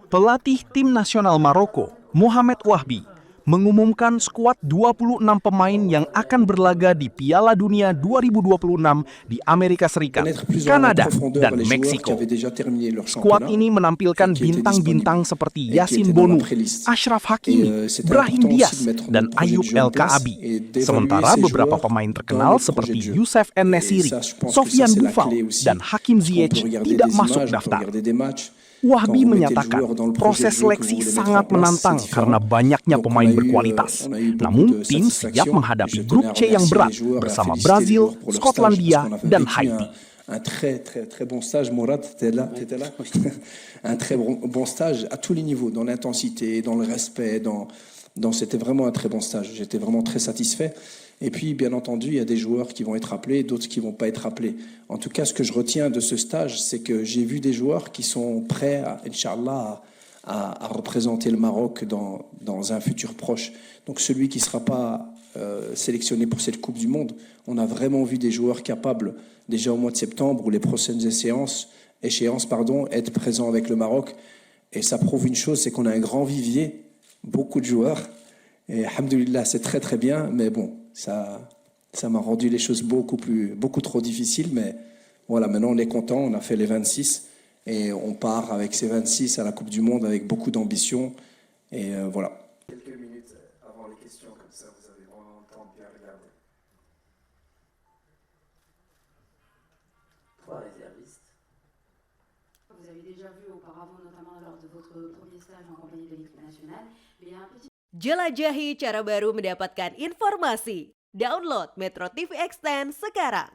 Pelatih tim nasional Maroko, Mohamed Wahbi, mengumumkan skuad 26 pemain yang akan berlaga di Piala Dunia 2026 di Amerika Serikat, Kanada, dan Meksiko. Skuad ini menampilkan bintang-bintang seperti Yasin Bonu, Achraf Hakimi, Brahim Diaz, dan Ayub El Kaabi. Sementara beberapa pemain terkenal seperti Youssef En-Nesyri, Sofiane Boufal, dan Hakim Ziyech tidak masuk daftar. Wahbi menyatakan proses seleksi sangat menantang karena banyaknya pemain berkualitas. Namun tim siap menghadapi grup C yang berat bersama Brazil, Skotlandia, dan Haiti. Un très bon stage, Mourad, t'étais là Un très bon stage à tous les niveaux, dans l'intensité, dans le respect, c'était vraiment un très bon stage. J'étais vraiment très satisfait. Et puis, bien entendu, il y a des joueurs qui vont être appelés, d'autres qui ne vont pas être appelés. En tout cas, ce que je retiens de ce stage, c'est que j'ai vu des joueurs qui sont prêts, Inch'Allah, à représenter le Maroc dans un futur proche. Donc celui qui ne sera pas sélectionné pour cette Coupe du Monde, on a vraiment vu des joueurs capables, déjà au mois de septembre ou les prochaines échéances, être présents avec le Maroc. Et ça prouve une chose, c'est qu'on a un grand vivier, beaucoup de joueurs. Et alhamdoulilah, c'est très très bien, mais bon, ça m'a rendu les choses beaucoup trop difficiles. Mais voilà, maintenant on est content, on a fait les 26 et on part avec ces 26 à la Coupe du Monde avec beaucoup d'ambition. Et voilà. Quelques minutes avant les questions, comme ça vous avez vraiment le temps de bien regarder. 3 réservistes. Vous avez déjà vu auparavant, notamment lors de votre premier stage en compagnie de l'équipe nationale, mais il y a un petit... Jelajahi cara baru mendapatkan informasi. Download Metro TV Extend sekarang.